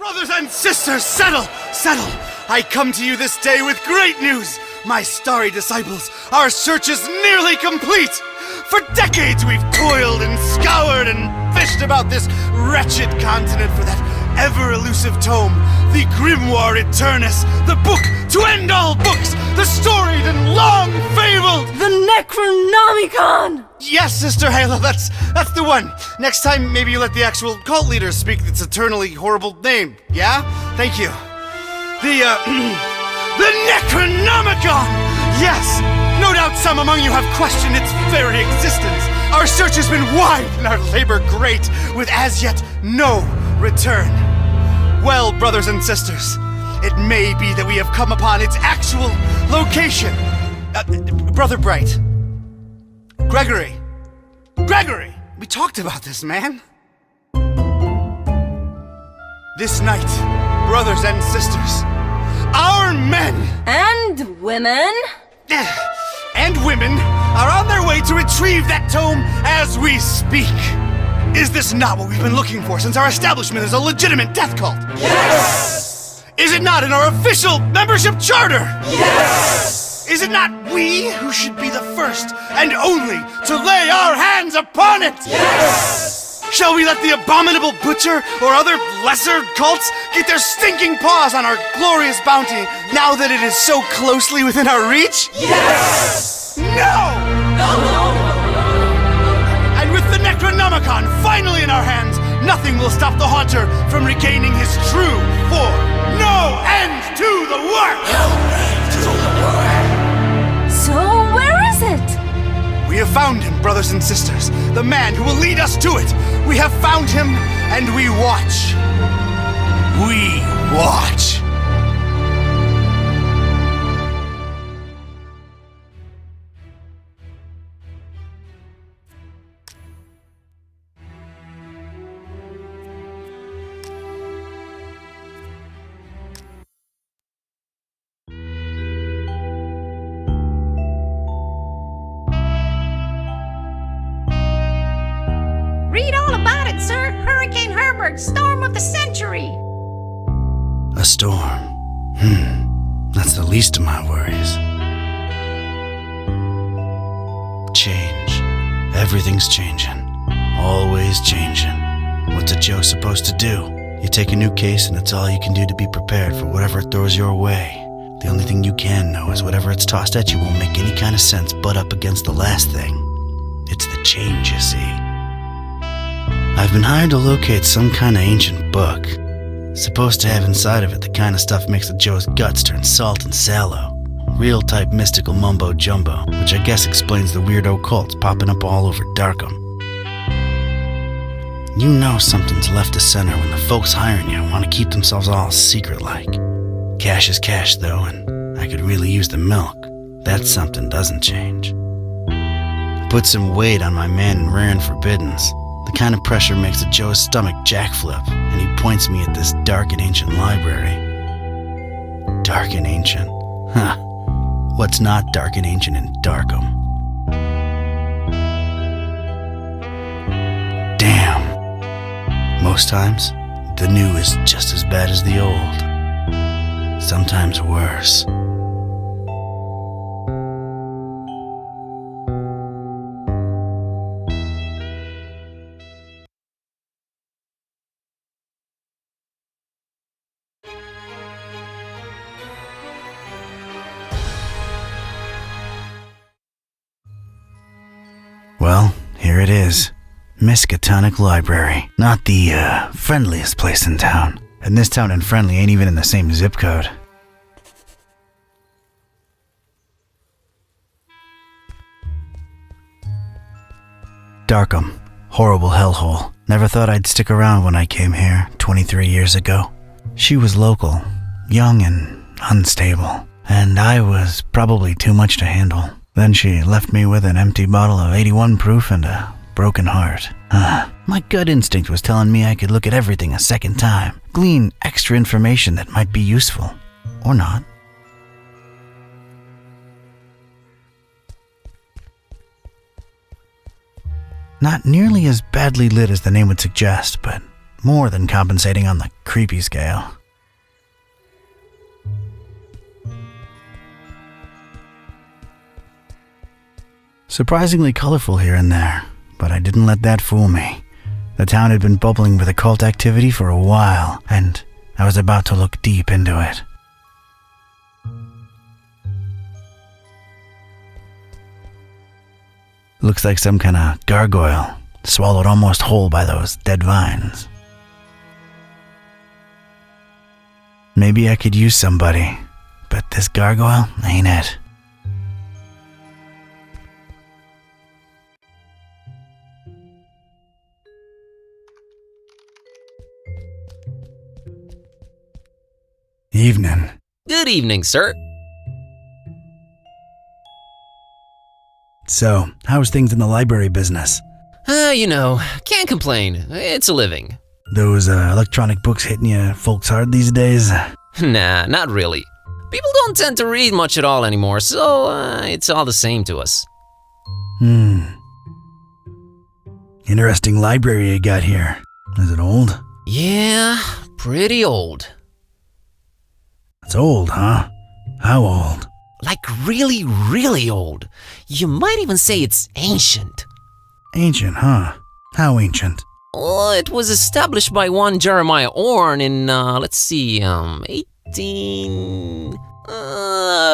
Brothers and sisters, settle! I come to you this day with great news! My starry disciples, our search is nearly complete! For decades we've toiled and scoured and fished about this wretched continent for that ever-elusive tome, the Grimoire Eternus, the book to end all books, the storied and long-fabled... The Necronomicon! Yes, Sister Halo, that's the one. Next time, maybe you let the actual cult leader speak its eternally horrible name, yeah? Thank you. The Necronomicon! Yes! No doubt some among you have questioned its very existence. Our search has been wide and our labor great, with as yet no return. Well, brothers and sisters, it may be that we have come upon its actual location. Brother Bright. Gregory, we talked about this, man. This night, brothers and sisters, our men... And women... and women are on their way to retrieve that tome as we speak. Is this not what we've been looking for since our establishment is a legitimate death cult? Yes! Is it not in our official membership charter? Yes! Is it not we who should be the first and only to lay our hands upon it? Yes! Shall we let the abominable butcher or other lesser cults get their stinking paws on our glorious bounty now that it is so closely within our reach? Yes! No! And with the Necronomicon finally in our hands, nothing will stop the Haunter from regaining his true form. No end to the work! No end to the work! So where is it? We have found him, brothers and sisters. The man who will lead us to it. We have found him, and we watch. We watch. Read all about it, sir. Hurricane Herbert, storm of the century. A storm. That's the least of my worries. Change. Everything's changing. Always changing. What's a Joe supposed to do? You take a new case and it's all you can do to be prepared for whatever it throws your way. The only thing you can know is whatever it's tossed at you won't make any kind of sense butt up against the last thing. It's the change, you see. I've been hired to locate some kind of ancient book. Supposed to have inside of it the kind of stuff makes a Joe's guts turn salt and sallow. Real type mystical mumbo jumbo, which I guess explains the weirdo cults popping up all over Darkham. You know something's left of center when the folks hiring you want to keep themselves all secret-like. Cash is cash, though, and I could really use the milk. That something doesn't change. Put some weight on my man in rare and forbiddens. The kind of pressure makes a Joe's stomach jackflip, and he points me at this dark and ancient library. Dark and ancient? Huh. What's not dark and ancient in Darkham? Damn. Most times, the new is just as bad as the old. Sometimes worse. Well, here it is. Miskatonic Library. Not the, friendliest place in town. And this town and Friendly ain't even in the same zip code. Darkham. Horrible hellhole. Never thought I'd stick around when I came here 23 years ago. She was local, young and unstable, and I was probably too much to handle. Then she left me with an empty bottle of 81 proof and a broken heart. My gut instinct was telling me I could look at everything a second time, glean extra information that might be useful, or not. Not nearly as badly lit as the name would suggest, but more than compensating on the creepy scale. Surprisingly colorful here and there, but I didn't let that fool me. The town had been bubbling with occult activity for a while, and I was about to look deep into it. Looks like some kind of gargoyle, swallowed almost whole by those dead vines. Maybe I could use somebody, but this gargoyle ain't it. Evening. Good evening, sir. So, how's things in the library business? Can't complain. It's a living. Those electronic books hitting you folks hard these days? Nah, not really. People don't tend to read much at all anymore, so it's all the same to us. Interesting library you got here. Is it old? Yeah, pretty old. It's old, huh? How old? Like really, really old. You might even say it's ancient. Ancient, huh? How ancient? Well, it was established by one Jeremiah Orne in, 18...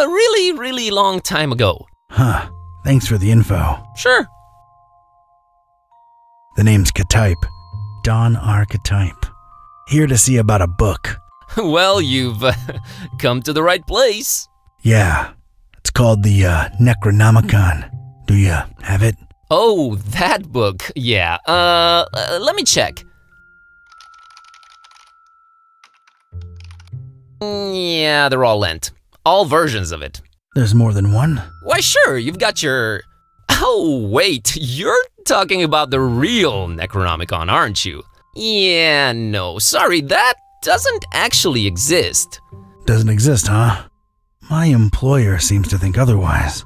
really, really long time ago. Huh. Thanks for the info. Sure. The name's Ktype. Don Archetype. Here to see about a book. Well, you've come to the right place. Yeah. It's called the Necronomicon. Do you have it? Oh, that book. Yeah. Let me check. Yeah, they're all lent. All versions of it. There's more than one? Why, sure, you've got your... Oh, wait, you're talking about the real Necronomicon, aren't you? Yeah, no, sorry, that doesn't actually exist. Doesn't exist, huh? My employer seems to think otherwise.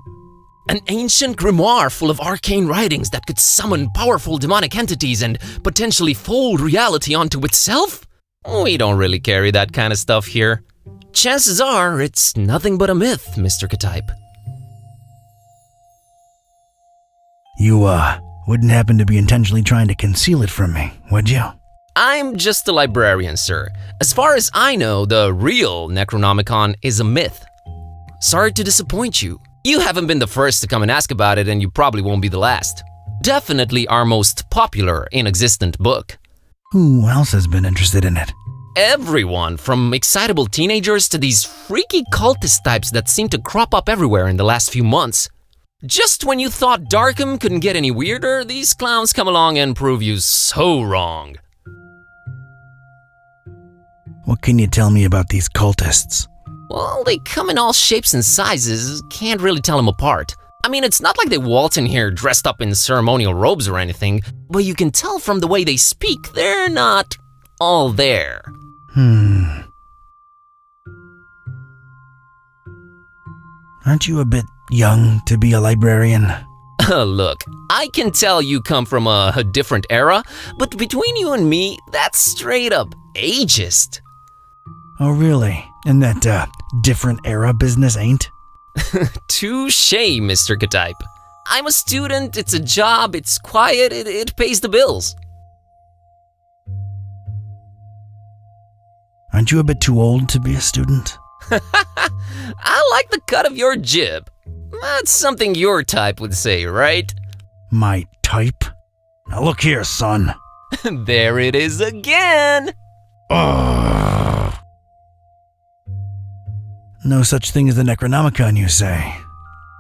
An ancient grimoire full of arcane writings that could summon powerful demonic entities and potentially fold reality onto itself? We don't really carry that kind of stuff here. Chances are it's nothing but a myth, Mr. Ktype. You, wouldn't happen to be intentionally trying to conceal it from me, would you? I'm just a librarian, sir. As far as I know, the real Necronomicon is a myth. Sorry to disappoint you. You haven't been the first to come and ask about it, and you probably won't be the last. Definitely our most popular in-existent book. Who else has been interested in it? Everyone, from excitable teenagers to these freaky cultist types that seem to crop up everywhere in the last few months. Just when you thought Darkham couldn't get any weirder, these clowns come along and prove you so wrong. What can you tell me about these cultists? Well, they come in all shapes and sizes, can't really tell them apart. I mean, it's not like they waltz in here dressed up in ceremonial robes or anything, but you can tell from the way they speak, they're not all there. Aren't you a bit young to be a librarian? Look, I can tell you come from a different era, but between you and me, that's straight up ageist. Oh, really? And that, different era business ain't? Touché, Mr. Ktype. I'm a student, it's a job, it's quiet, it pays the bills. Aren't you a bit too old to be a student? I like the cut of your jib. That's something your type would say, right? My type? Now look here, son. There it is again! Ugh. No such thing as the Necronomicon, you say?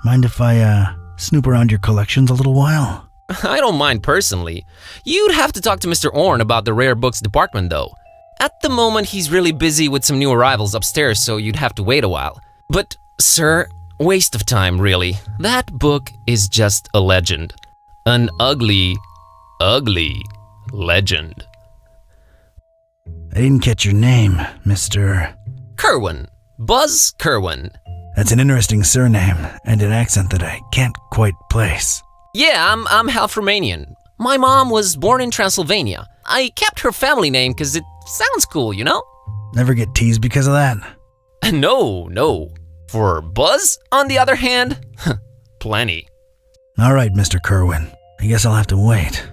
Mind if I, snoop around your collections a little while? I don't mind personally. You'd have to talk to Mr. Orne about the rare books department, though. At the moment, he's really busy with some new arrivals upstairs, so you'd have to wait a while. But, sir, waste of time, really. That book is just a legend. An ugly, ugly legend. I didn't catch your name, Mr. Kerwin. Buzz Kerwin. That's an interesting surname and an accent that I can't quite place. Yeah, I'm half Romanian. My mom was born in Transylvania. I kept her family name because it sounds cool, you know? Never get teased because of that? No. For Buzz, on the other hand, plenty. All right, Mr. Kerwin. I guess I'll have to wait.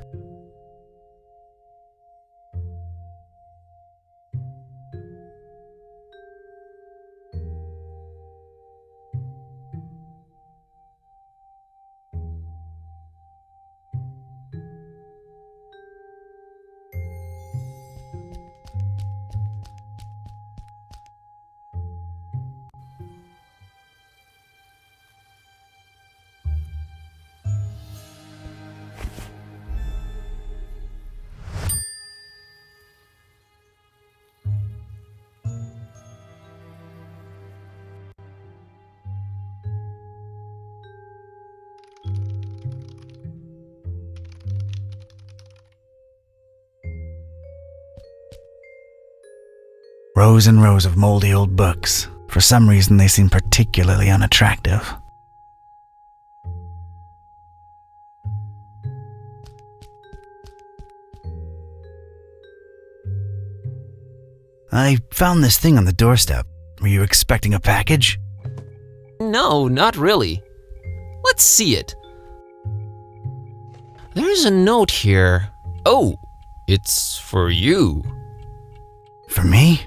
Rows and rows of moldy old books. For some reason, they seem particularly unattractive. I found this thing on the doorstep. Were you expecting a package? No, not really. Let's see it. There's a note here. Oh, it's for you. For me?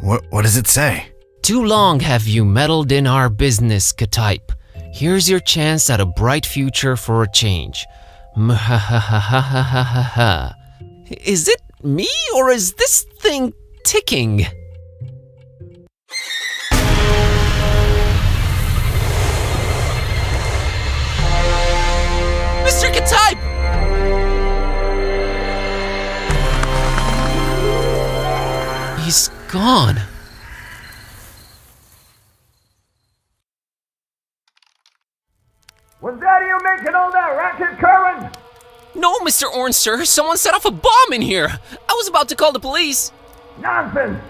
What does it say? Too long have you meddled in our business, K-type. Here's your chance at a bright future for a change. Mhahahahahaha. Is it me or is this thing ticking? Mr. K-type! He's gone. Was that you making all that racket, Kerwin? No, Mr. Orange, sir. Someone set off a bomb in here. I was about to call the police. Nonsense!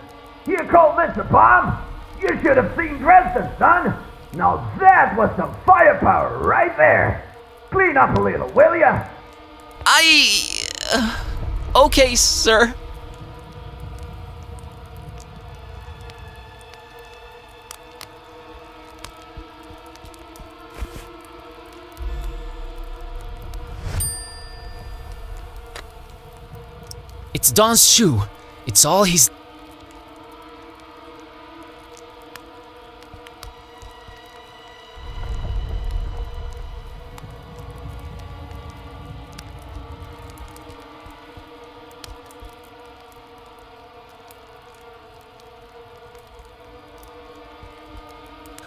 You call this a bomb? You should have seen Dresden, son! Now that was some firepower right there! Clean up a little, will ya? Okay, sir. It's Don's shoe. It's all he's...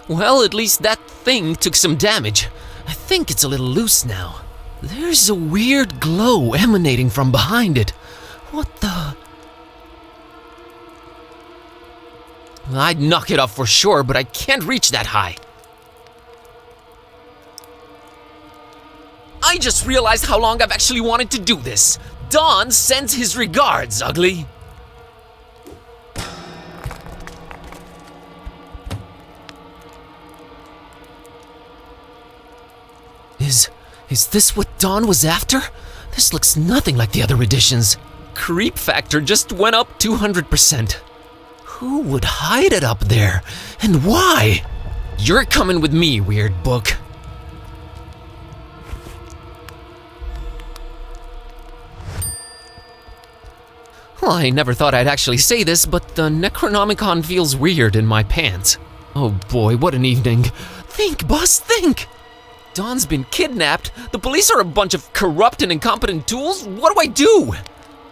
Well, at least that thing took some damage. I think it's a little loose now. There's a weird glow emanating from behind it. What the... I'd knock it off for sure, but I can't reach that high. I just realized how long I've actually wanted to do this. Don sends his regards, ugly. Is this what Don was after? This looks nothing like the other editions. Creep factor just went up 200%. Who would hide it up there? And why? You're coming with me, weird book. Well, I never thought I'd actually say this, but the Necronomicon feels weird in my pants. Oh boy, what an evening. Think, boss, think! Don's been kidnapped. The police are a bunch of corrupt and incompetent tools. What do I do?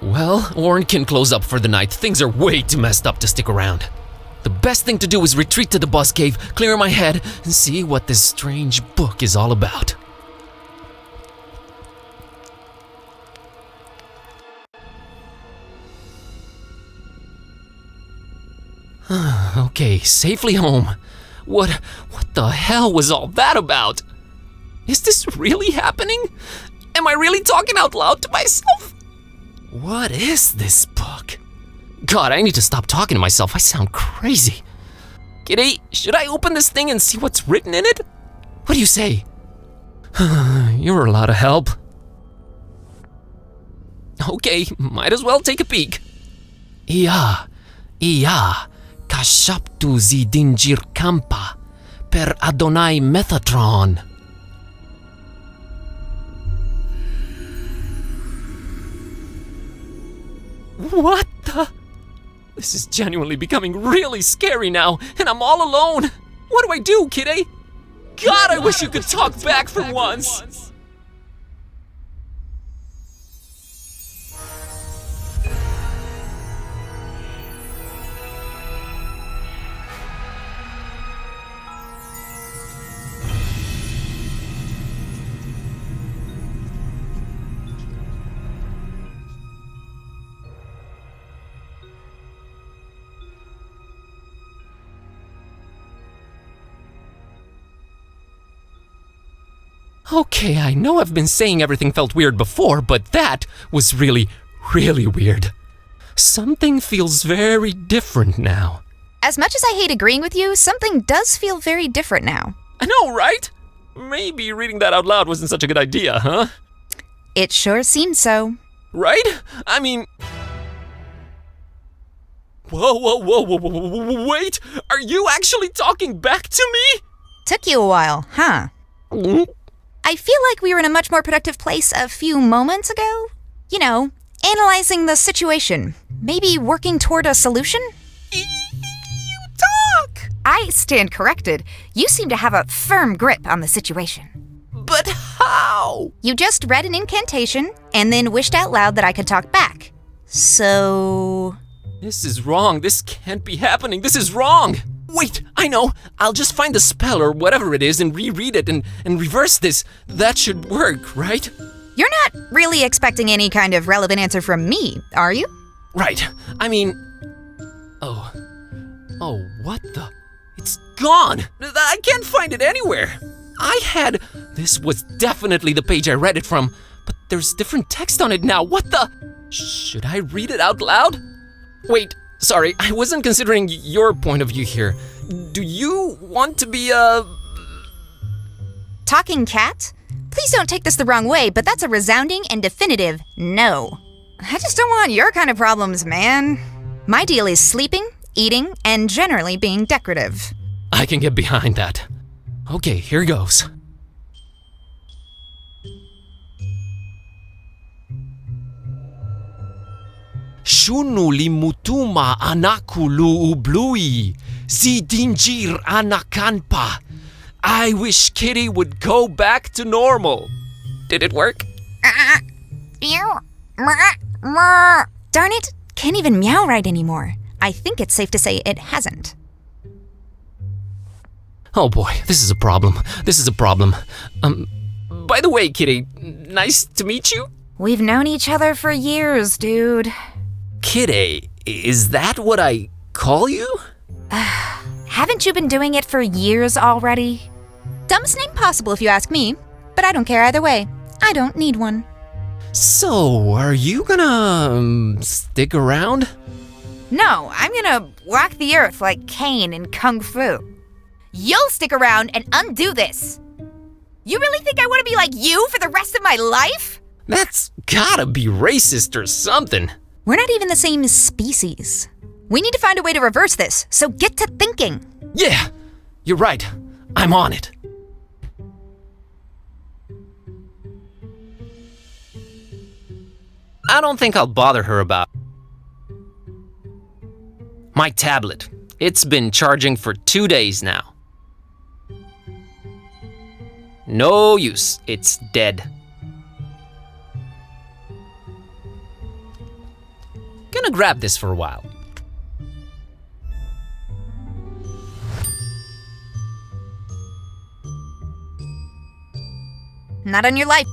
Well, Orrin can close up for the night. Things are way too messed up to stick around. The best thing to do is retreat to the bus cave, clear my head, and see what this strange book is all about. Okay, safely home. What the hell was all that about? Is this really happening? Am I really talking out loud to myself? What is this book? God, I need to stop talking to myself. I sound crazy. Kitty, should I open this thing and see what's written in it? What do you say? You're a lot of help. Okay, might as well take a peek. Ia, kashaptu zidinjir kampa per Adonai Metatron. What the? This is genuinely becoming really scary now, and I'm all alone. What do I do, Kitty? God, I wish you could talk back for once. Okay, I know I've been saying everything felt weird before, but that was really, really weird. Something feels very different now. As much as I hate agreeing with you, something does feel very different now. I know, right? Maybe reading that out loud wasn't such a good idea, huh? It sure seems so. Right? I mean... Whoa, wait! Are you actually talking back to me? Took you a while, huh? I feel like we were in a much more productive place a few moments ago. You know, analyzing the situation. Maybe working toward a solution? You talk! I stand corrected. You seem to have a firm grip on the situation. But how? You just read an incantation and then wished out loud that I could talk back. So... This is wrong. This can't be happening. This is wrong. Wait, I know. I'll just find the spell or whatever it is and reread it and reverse this. That should work, right? You're not really expecting any kind of relevant answer from me, are you? Right. I mean... Oh, what the... It's gone! I can't find it anywhere! This was definitely the page I read it from, but there's different text on it now. What the... Should I read it out loud? Wait, sorry, I wasn't considering your point of view here. Do you want to be a... Talking cat? Please don't take this the wrong way, but that's a resounding and definitive no. I just don't want your kind of problems, man. My deal is sleeping, eating, and generally being decorative. I can get behind that. Okay, here goes. Shunu limutuma anakulu ublui, zidinjir anakanpa. I wish Kitty would go back to normal. Did it work? Darn it, can't even meow right anymore. I think it's safe to say it hasn't. Oh boy, this is a problem. By the way, Kitty, nice to meet you. We've known each other for years, dude. Kitty, is that what I call you? Haven't you been doing it for years already? Dumbest name possible if you ask me, but I don't care either way. I don't need one. So, are you gonna stick around? No, I'm gonna walk the earth like Caine in Kung Fu. You'll stick around and undo this. You really think I want to be like you for the rest of my life? That's gotta be racist or something. We're not even the same species. We need to find a way to reverse this, so get to thinking. Yeah, you're right. I'm on it. I don't think I'll bother her about my tablet. It's been charging for 2 days now. No use. It's dead. Gonna grab this for a while. Not on your life.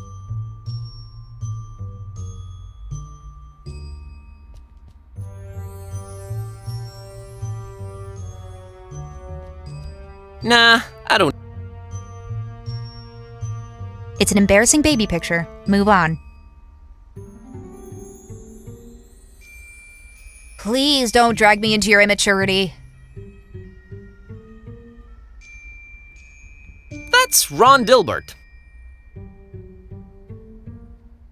Nah, I don't. It's an embarrassing baby picture. Move on. Please don't drag me into your immaturity. That's Ron Dilbert.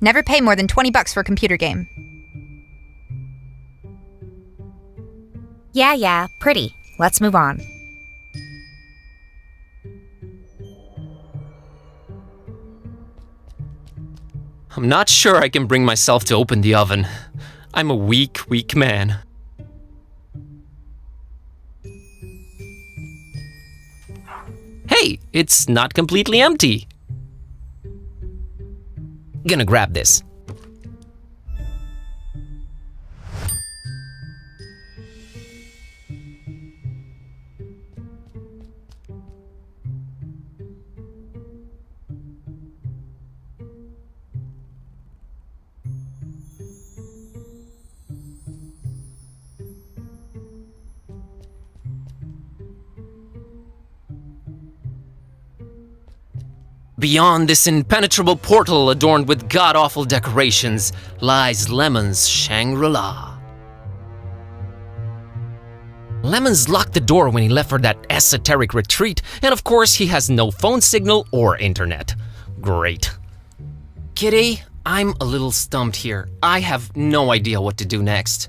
Never pay more than $20 for a computer game. Yeah, pretty. Let's move on. I'm not sure I can bring myself to open the oven. I'm a weak man. Hey, it's not completely empty. Gonna grab this. Beyond this impenetrable portal adorned with god-awful decorations lies Lemon's Shangri-La. Lemon's locked the door when he left for that esoteric retreat, and of course he has no phone signal or internet. Great. Kitty, I'm a little stumped here. I have no idea what to do next.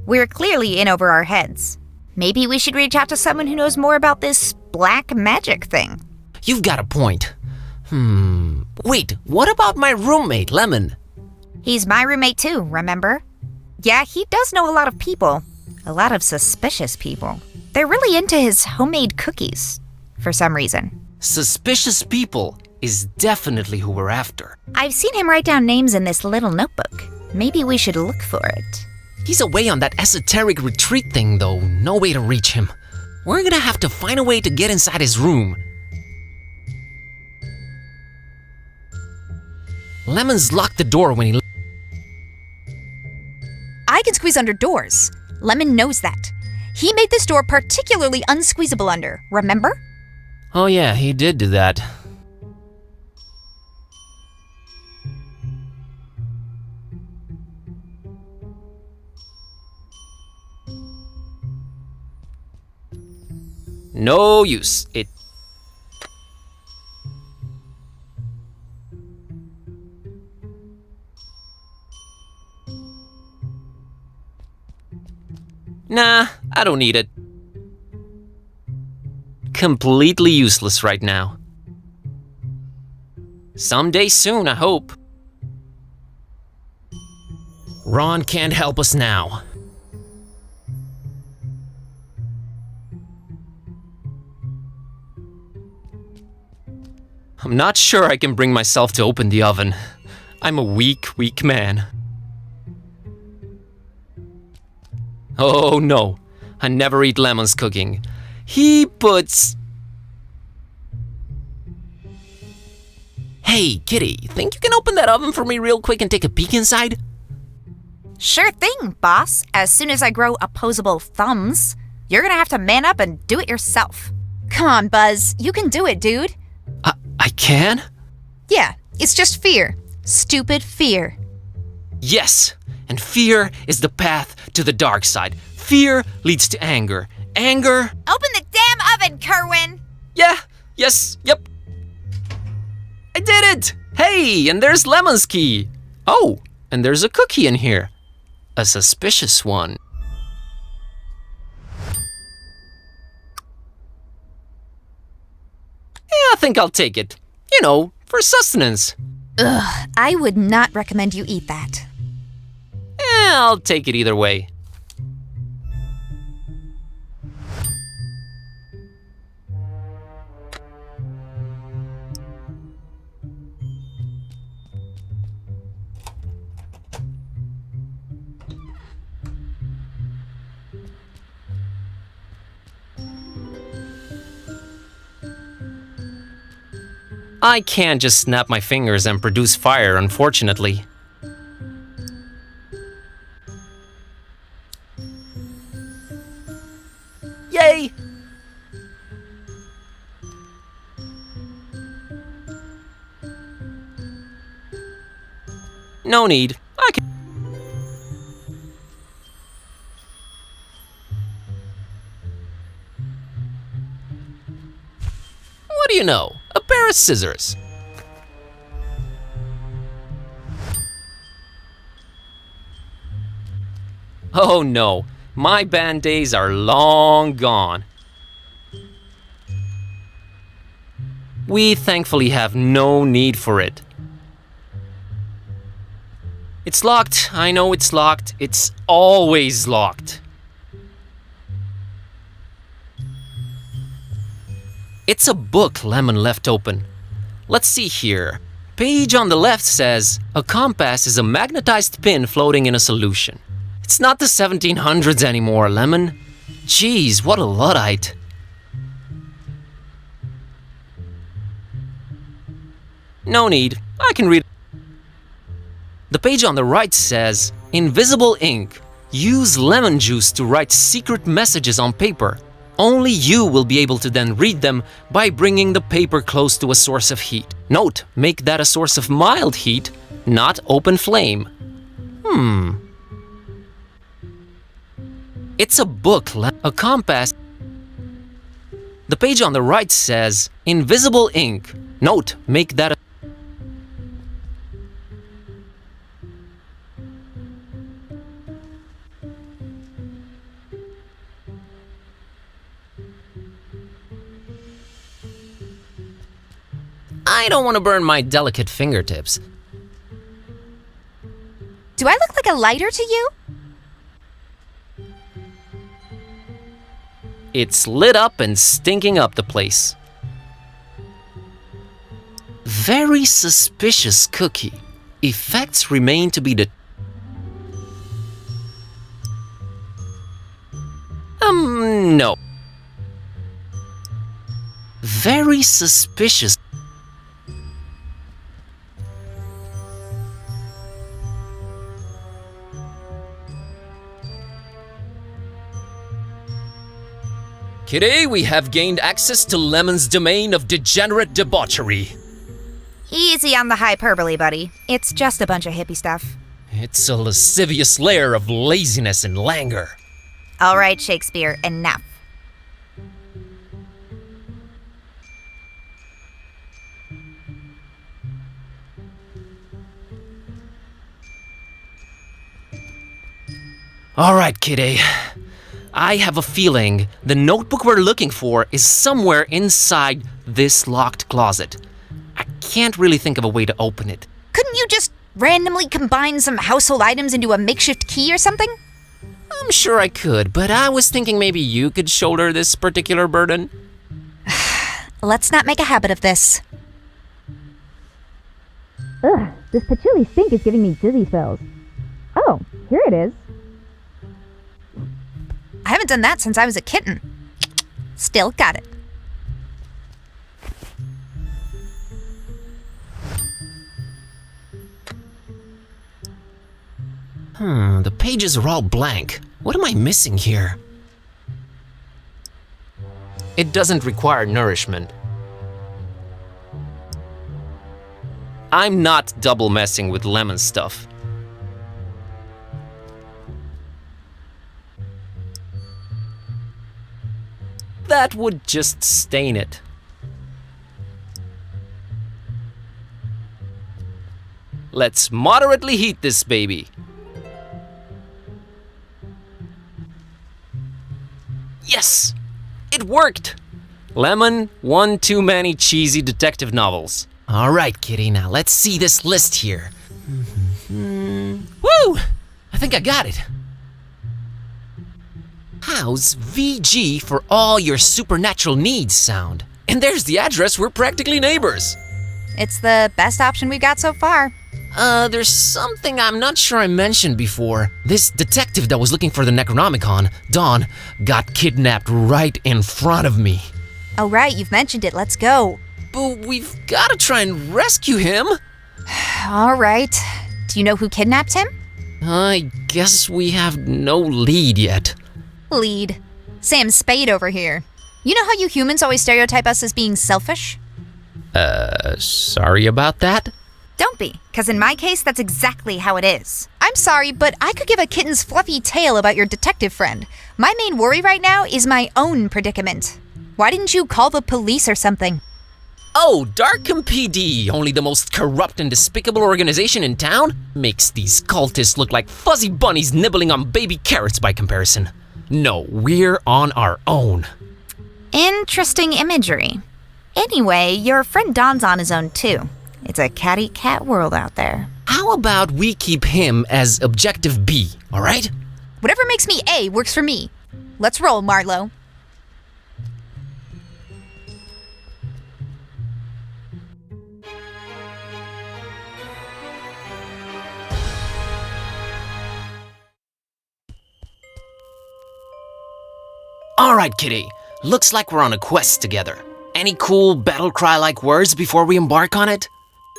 We're clearly in over our heads. Maybe we should reach out to someone who knows more about this black magic thing. You've got a point. Wait, what about my roommate, Lemon? He's my roommate too, remember? Yeah, he does know a lot of people. A lot of suspicious people. They're really into his homemade cookies, for some reason. Suspicious people is definitely who we're after. I've seen him write down names in this little notebook. Maybe we should look for it. He's away on that esoteric retreat thing, though. No way to reach him. We're gonna have to find a way to get inside his room. Lemon's locked the door when he... I can squeeze under doors. Lemon knows that. He made this door particularly unsqueezable under, remember? Oh yeah, he did do that. No use. Nah, I don't need it. Completely useless right now. Someday soon, I hope. Ron can't help us now. I'm not sure I can bring myself to open the oven. I'm a weak man. Oh no, I never eat Lemon's cooking. He puts... Hey, Kitty, think you can open that oven for me real quick and take a peek inside? Sure thing, boss. As soon as I grow opposable thumbs, you're gonna have to man up and do it yourself. Come on, Buzz. You can do it, dude. I can? Yeah, it's just fear. Stupid fear. Yes, and fear is the path to the dark side. Fear leads to anger. Anger... Open the damn oven, Kerwin! Yeah, yes, yep. I did it! Hey, and there's Lemon's key. Oh, and there's a cookie in here. A suspicious one. Yeah, I think I'll take it. You know, for sustenance. Ugh, I would not recommend you eat that. I'll take it either way. I can't just snap my fingers and produce fire, unfortunately. Yay! No need. I can... What do you know? A pair of scissors. Oh no, my band days are long gone. We thankfully have no need for it. It's locked. I know it's locked. It's always locked. It's a book Lemon left open. Let's see here. Page on the left says, a compass is a magnetized pin floating in a solution. It's not the 1700s anymore, Lemon. Jeez, what a Luddite. No need. I can read. The page on the right says, invisible ink. Use lemon juice to write secret messages on paper. Only you will be able to then read them by bringing the paper close to a source of heat. Note, make that a source of mild heat, not open flame. It's a book, a compass. The page on the right says, invisible ink. Note, make that a I don't want to burn my delicate fingertips. Do I look like a lighter to you? It's lit up and stinking up the place. Very suspicious cookie. Effects remain to be no. Very suspicious. Today we have gained access to Lemon's domain of degenerate debauchery. Easy on the hyperbole, buddy. It's just a bunch of hippie stuff. It's a lascivious lair of laziness and languor. All right, Shakespeare, enough. All right, Kitty. I have a feeling the notebook we're looking for is somewhere inside this locked closet. I can't really think of a way to open it. Couldn't you just randomly combine some household items into a makeshift key or something? I'm sure I could, but I was thinking maybe you could shoulder this particular burden. Let's not make a habit of this. Ugh, this patchouli stink is giving me dizzy spells. Oh, here it is. I haven't done that since I was a kitten. Still got it. The pages are all blank. What am I missing here? It doesn't require nourishment. I'm not double messing with lemon stuff. That would just stain it. Let's moderately heat this baby. Yes! It worked! Lemon, one too many cheesy detective novels. All right, Kitty, now let's see this list here. Woo! I think I got it. How's VG for all your supernatural needs sound? And there's the address, we're practically neighbors. It's the best option we've got so far. There's something I'm not sure I mentioned before. This detective that was looking for the Necronomicon, Dawn, got kidnapped right in front of me. Oh right, you've mentioned it, let's go. But we've gotta try and rescue him. All right. Do you know who kidnapped him? I guess we have no lead yet. Lead. Sam Spade over here. You know how you humans always stereotype us as being selfish? Sorry about that? Don't be, because in my case, that's exactly how it is. I'm sorry, but I could give a kitten's fluffy tale about your detective friend. My main worry right now is my own predicament. Why didn't you call the police or something? Oh, Darkham PD, only the most corrupt and despicable organization in town? Makes these cultists look like fuzzy bunnies nibbling on baby carrots by comparison. No, we're on our own. Interesting imagery. Anyway, your friend Don's on his own too. It's a cat-eat-cat world out there. How about we keep him as objective B, alright? Whatever makes me A works for me. Let's roll, Marlowe. Alright, kitty. Looks like we're on a quest together. Any cool battle cry-like words before we embark on it?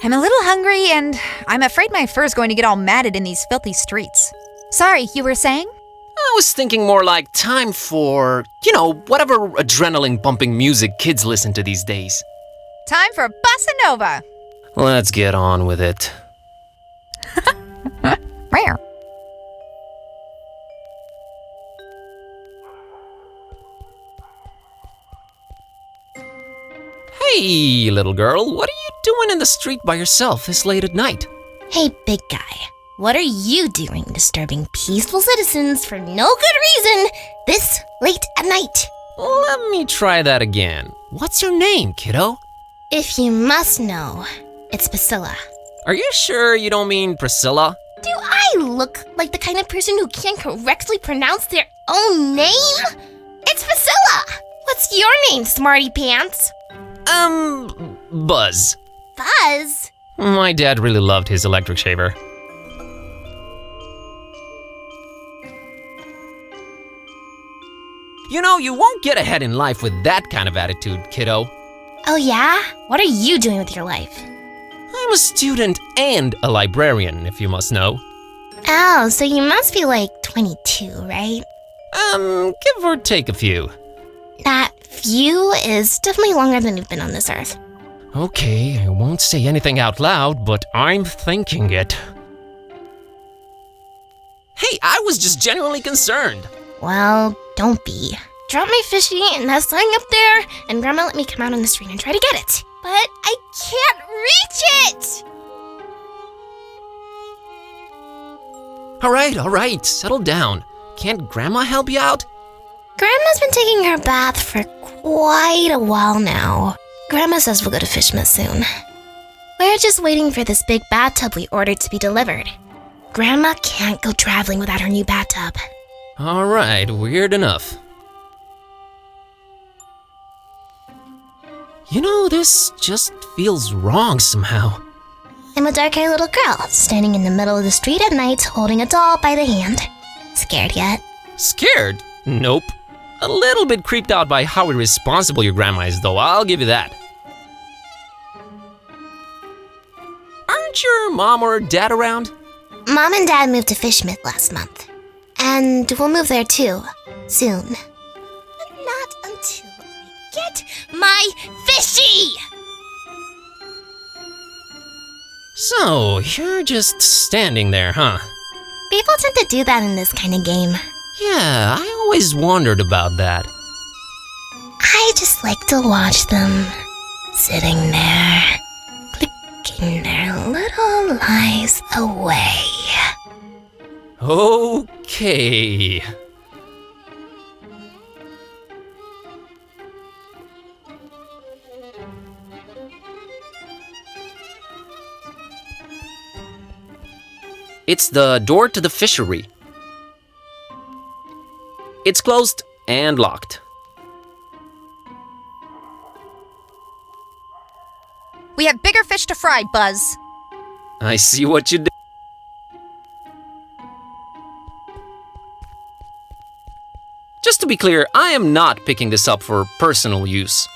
I'm a little hungry, and I'm afraid my fur's going to get all matted in these filthy streets. Sorry, you were saying? I was thinking more like time for, whatever adrenaline-pumping music kids listen to these days. Time for Bossa Nova. Let's get on with it. Rare. Hey, little girl, what are you doing in the street by yourself this late at night? Hey, big guy. What are you doing disturbing peaceful citizens for no good reason this late at night? Let me try that again. What's your name, kiddo? If you must know, it's Priscilla. Are you sure you don't mean Priscilla? Do I look like the kind of person who can't correctly pronounce their own name? It's Priscilla! What's your name, smarty pants? Buzz. Buzz? My dad really loved his electric shaver. You won't get ahead in life with that kind of attitude, kiddo. Oh yeah? What are you doing with your life? I'm a student and a librarian, if you must know. Oh, so you must be like 22, right? Give or take a few. That few is definitely longer than you've been on this earth. Okay, I won't say anything out loud, but I'm thinking it. Hey, I was just genuinely concerned. Well, don't be. Drop my fishy in that sign up there, and Grandma let me come out on the street and try to get it. But I can't reach it! All right, settle down. Can't Grandma help you out? Grandma's been taking her bath for quite a while now. Grandma says we'll go to Fishmas soon. We're just waiting for this big bathtub we ordered to be delivered. Grandma can't go traveling without her new bathtub. All right, weird enough. This just feels wrong somehow. I'm a dark-haired little girl, standing in the middle of the street at night, holding a doll by the hand. Scared yet? Scared? Nope. A little bit creeped out by how irresponsible your grandma is, though, I'll give you that. Aren't your mom or dad around? Mom and Dad moved to Fishmith last month. And we'll move there too, soon. But not until I get my fishy! So, you're just standing there, huh? People tend to do that in this kind of game. Yeah, I always wondered about that. I just like to watch them, sitting there, clicking their little lives away. Okay. It's the door to the fishery. It's closed and locked. We have bigger fish to fry, Buzz. I see what you did. Just to be clear, I am not picking this up for personal use.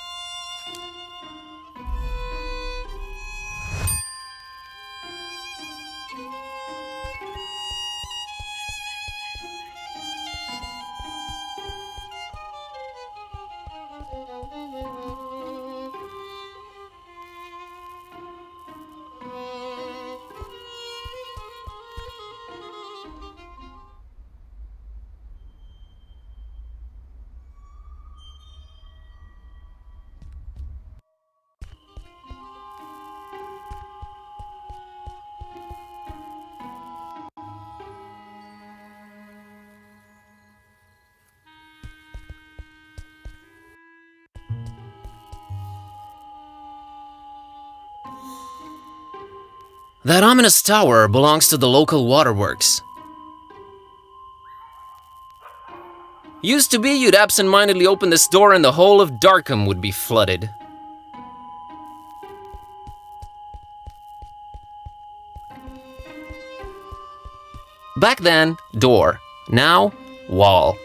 That ominous tower belongs to the local waterworks. Used to be you'd absent-mindedly open this door and the whole of Darkham would be flooded. Back then, door. Now, wall.